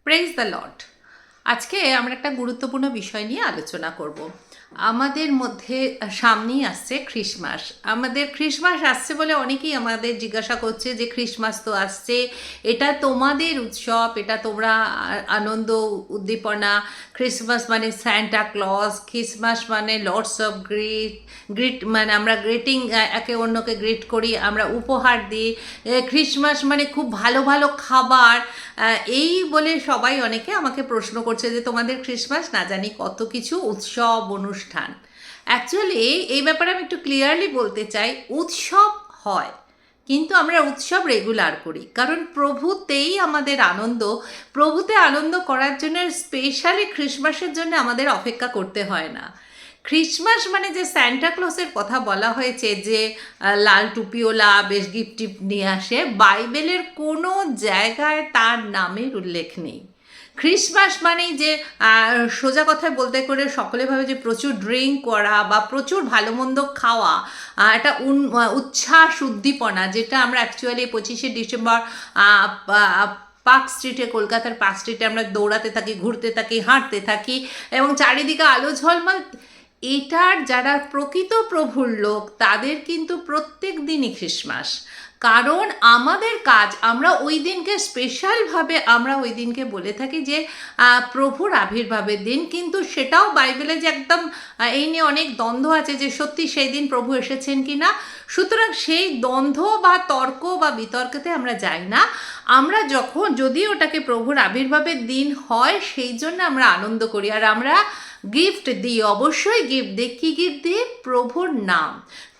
Praise the Lord. আজকে আমরা একটা গুরুত্বপূর্ণ বিষয় নিয়ে আলোচনা করব। আমাদের মধ্যে সামনেই আসছে ক্রিসমাস। আমাদের ক্রিসমাস আসছে বলে অনেকেই আমাদের জিজ্ঞাসা করছে যে ক্রিসমাস তো আসছে, এটা তোমাদের উৎসব, এটা তোমরা আনন্দ উদ্দীপনা। ক্রিসমাস মানে স্যান্টা ক্লজ, ক্রিসমাস মানে লর্ডস অফ গ্রিট মানে আমরা গ্রিটিং, একে অন্যকে গ্রিট করি, আমরা উপহার দিই। ক্রিসমাস মানে খুব ভালো ভালো খাবার, এই বলে সবাই অনেকে আমাকে প্রশ্ন করছে যে তোমাদের ক্রিসমাস না জানি কত কিছু উৎসব অনুষ্ঠান। অ্যাকচুয়ালি এই ব্যাপারে আমি একটু ক্লিয়ারলি বলতে চাই, উৎসব হয় কিন্তু আমরা উৎসব রেগুলার করি, কারণ প্রভুতেই আমাদের আনন্দ। প্রভুতে আনন্দ করার জন্য স্পেশালি ক্রিসমাসের জন্য আমাদের অপেক্ষা করতে হয় না। ক্রিসমাস মানে যে স্যান্টা ক্লসের কথা বলা হয়েছে, যে লাল টুপিওলা বেশ গিফট টিফট নিয়ে আসে, বাইবেলের কোনো জায়গায় তার নামের উল্লেখ নেই। ক্রিসমাস মানেই যে সোজা কথায় বলতে করে সকলে ভাবে যে প্রচুর ড্রিঙ্ক করা বা প্রচুর ভালো মন্দ খাওয়া, একটা উচ্ছ্বাস উদ্দীপনা, যেটা আমরা অ্যাকচুয়ালি 25শে ডিসেম্বর পার্ক স্ট্রিটে, কলকাতার পার্ক স্ট্রিটে আমরা দৌড়াতে থাকি, ঘুরতে থাকি, হাঁটতে থাকি এবং চারিদিকে আলো ঝলমল। এটার যারা প্রকৃত প্রভুর লোক তাদের কিন্তু প্রত্যেক দিনই ক্রিসমাস, কারণ আমাদের কাজ, আমরা ওই দিনকে স্পেশালভাবে আমরা ওই দিনকে বলে থাকি যে প্রভুর আবির্ভাবের দিন। কিন্তু সেটাও বাইবেলে যে একদম এই নিয়ে অনেক দ্বন্দ্ব আছে যে সত্যি সেই দিন প্রভু এসেছেন কি না। সুতরাং সেই দ্বন্দ্ব বা তর্ক বা বিতর্কতে আমরা যাই না। আমরা যদি ওটাকে প্রভুর আবির্ভাবের দিন হয় সেই জন্য আমরা আনন্দ করি, আর আমরা গিফট দিই, অবশ্যই গিফট দিই। কী গিফট দিই? প্রভুর নাম।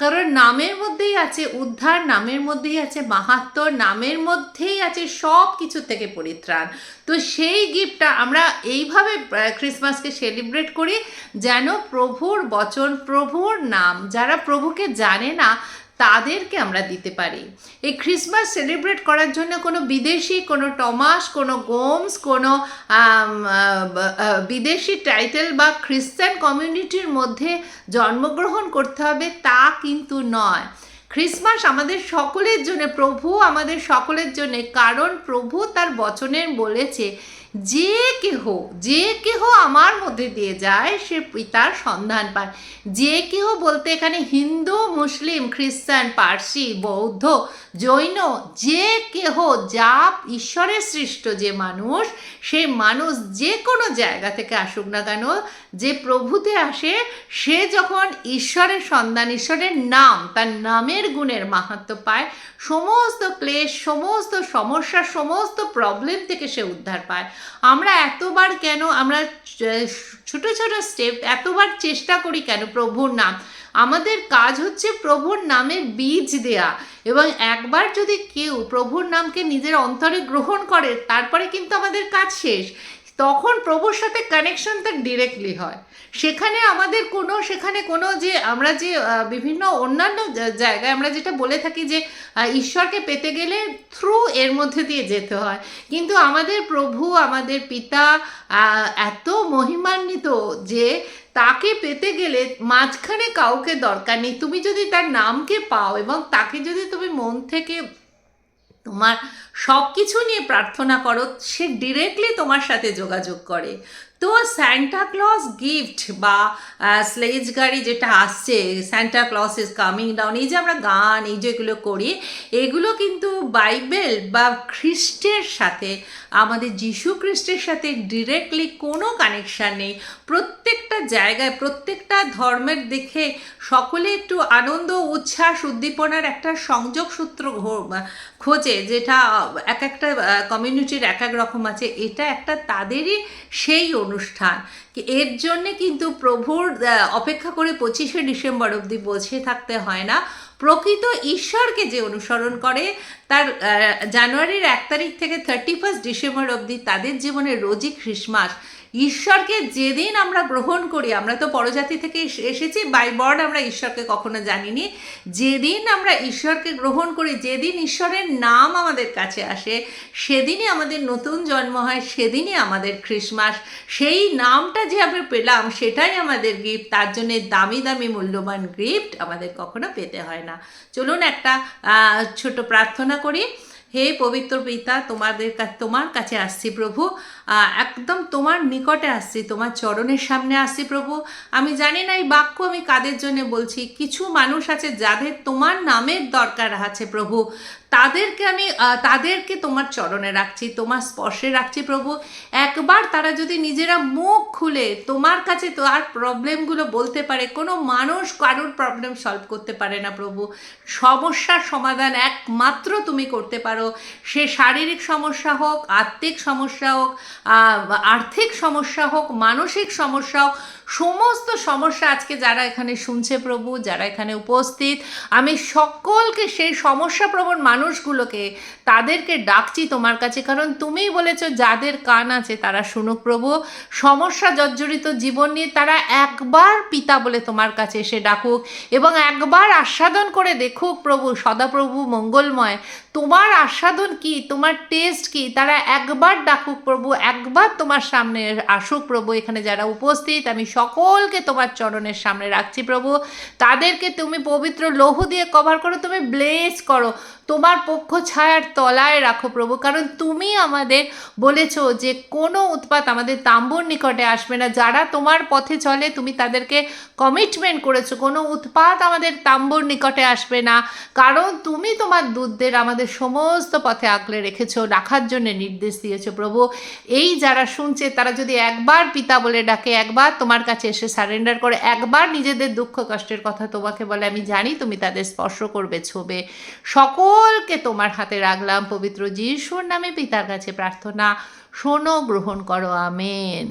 কারণ নামের মধ্যেই আছে উদ্ধার, নামের মধ্যেই আছে মাহাত্ম্য, নামের মধ্যেই আছে সব কিছু থেকে পরিত্রাণ। তো সেই গিফটটা আমরা এইভাবে ক্রিসমাসকে সেলিব্রেট করি, যেন প্রভুর বচন, প্রভুর নাম যারা প্রভুকে জানে না তাদেরকে আমরা দিতে পারি। এই ক্রিসমাস সেলিব্রেট করার জন্য কোনো বিদেশি, কোনো টমাস, কোনো গোমস, কোনো বিদেশি টাইটেল বা খ্রিস্টান কমিউনিটির মধ্যে জন্মগ্রহণ করতে হবে তা কিন্তু নয়। ক্রিসমাস আমাদের সকলের জন্য, প্রভু আমাদের সকলের জন্য, কারণ প্রভু তার বচনে বলেছে যে কেহ আমার মধ্যে দিয়ে যায় সে পিতার সন্ধান পায়। যে কেহ বলতে এখানে হিন্দু, মুসলিম, খ্রিস্টান, পার্সি, বৌদ্ধ, জৈন, যে কেহ, যা ঈশ্বরের সৃষ্ট যে মানুষ, সেই মানুষ যে কোনো জায়গা থেকে আসুক না কেন, যে প্রভুতে আসে, সে যখন ঈশ্বরের সন্ধান, ঈশ্বরের নাম, তার নামের গুণের মাহাত্ম্য পায়, সমস্ত ক্লেশ, সমস্ত সমস্যা, সমস্ত প্রবলেম থেকে সে উদ্ধার পায়। আমরা এতবার কেন, আমরা ছোট ছোট স্টেপ এতবার চেষ্টা করি কেন প্রভুর নাম? আমাদের কাজ হচ্ছে প্রভুর নামে বীজ দেয়া, এবং একবার যদি কেউ প্রভুর নামকে নিজের অন্তরে গ্রহণ করে, তারপরে কিন্তু আমাদের কাজ শেষ। তখন প্রভুর সাথে কানেকশনটা ডিরেক্টলি হয়। সেখানে আমাদের সেখানে কোনো যে আমরা যে বিভিন্ন অন্যান্য জায়গায় আমরা যেটা বলে থাকি যে ঈশ্বরকে পেতে গেলে থ্রু এর মধ্যে দিয়ে যেতে হয়, কিন্তু আমাদের প্রভু, আমাদের পিতা এত মহিমান্বিত যে তাকে পেতে গেলে মাঝখানে কাউকে দরকার নেই। তুমি যদি তার নামকে পাও এবং তাকে যদি তুমি মন থেকে তোমার সব কিছু নিয়ে প্রার্থনা করো, সে ডিরেক্টলি তোমার সাথে যোগাযোগ করে। তো স্যান্টা ক্লজ গিফট বা স্লেজ গাড়ি যেটা আসছে, Santa Claus is coming down, এই যে আমরা গান এই যেগুলো করি, এগুলো কিন্তু বাইবেল বা খ্রিস্টের সাথে, আমাদের যিশু খ্রিস্টের সাথে ডিরেক্টলি কোনো কানেকশান নেই। প্রত্যেকটা জায়গায়, প্রত্যেকটা ধর্মের দেখে সকলে একটু আনন্দ, উচ্ছ্বাস, উদ্দীপনার একটা সংযোগ সূত্র খোঁজে, যেটা এক একটা কমিউনিটির এক এক রকম আছে। এটা একটা তাদেরই সেই অনুষ্ঠান। এর জন্যে কিন্তু প্রভুর অপেক্ষা করে 25শে ডিসেম্বর অবধি বসে থাকতে হয় না। প্রকৃত ঈশ্বরকে যে অনুসরণ করে, তার জানুয়ারির 1 তারিখ থেকে 31 ডিসেম্বর অবধি তাদের জীবনে রোজই ক্রিসমাস। ঈশ্বরকে যেদিন আমরা গ্রহণ করি, আমরা তো পরজাতি থেকে এসেছি, বাই বার্থ আমরা ঈশ্বরকে কখনো জানিনি। যেদিন আমরা ঈশ্বরকে গ্রহণ করি, যেদিন ঈশ্বরের নাম আমাদের কাছে আসে, সেদিনই আমাদের নতুন জন্ম হয়, সেদিনই আমাদের ক্রিসমাস। সেই নামটা যে আমরা পেলাম সেটাই আমাদের গিফট। তার জন্য দামি দামি মূল্যবান গিফট আমাদের কখনো পেতে হয় না। চলুন একটা ছোট প্রার্থনা করি। হে পবিত্র পিতা, তোমার কাছে আসছি প্রভু, একদম তোমার নিকটে আসছি, তোমার চরণের সামনে আসছি প্রভু। আমি জানি না এই বাক্য আমি কাদের জন্য বলছি। কিছু মানুষ আছে যাদের তোমার নামের দরকার আছে প্রভু, তাদেরকে তোমার চরণে রাখছি, তোমার স্পর্শে রাখছি প্রভু। একবার তারা যদি নিজেরা মুখ খুলে তোমার কাছে তার প্রবলেমগুলো বলতে পারে। কোনো মানুষ কারোর প্রবলেম সলভ করতে পারে না প্রভু। সমস্যার সমাধান একমাত্র তুমি করতে পারো। সে শারীরিক সমস্যা হোক, আত্মিক সমস্যা হোক, আর্থিক সমস্যা হোক, মানসিক সমস্যা হোক, সমস্ত সমস্যা আজকে যারা এখানে শুনছে প্রভু, যারা এখানে উপস্থিত, আমি সকলকে, সেই সমস্যাপ্রবণ মানুষগুলোকে, তাদেরকে ডাকছি তোমার কাছে। কারণ তুমিই বলেছো যাদের কান আছে তারা শুনুক প্রভু। সমস্যা জর্জরিত জীবন নিয়ে তারা একবার পিতা বলে তোমার কাছে এসে ডাকুক এবং একবার আস্বাদন করে দেখুক প্রভু, সদাপ্রভু মঙ্গলময় তোমার আস্বাদন কি, তোমার টেস্ট কি। তারা একবার ডাকুক প্রভু, একবার তোমার সামনে আসুক প্রভু। এখানে যারা উপস্থিত আমি সকলকে তোমার চরণের সামনে রাখছি প্রভু। তাদেরকে তুমি পবিত্র লৌহ দিয়ে কভার করো, তুমি ব্লেস করো, তোমার পক্ষ ছায়ার তলায় রাখো প্রভু। কারণ তুমি আমাদের বলেছো যে কোনো উৎপাত আমাদের তাম্বুর নিকটে আসবে না। যারা তোমার পথে চলে তুমি তাদেরকে কমিটমেন্ট করেছো, কোনো উৎপাত আমাদের তাম্বুর নিকটে আসবে না। কারণ তুমি তোমার দূতদের আমাদের সমস্ত পথে আগলে রেখেছো, রাখার জন্য নির্দেশ দিয়েছো প্রভু। এই যারা শুনছে তারা যদি একবার পিতা বলে ডাকে, একবার তোমার কাছে এসে সারেন্ডার করে, একবার নিজেদের দুঃখ কষ্টের কথা তোমাকে বলে, আমি জানি তুমি তাদের স্পর্শ করবে, ছোবে। সকলকে তোমার হাতে রাখলাম পবিত্র যিশুর নামে পিতার কাছে প্রার্থনা, শোনো, গ্রহণ করো, আমেন।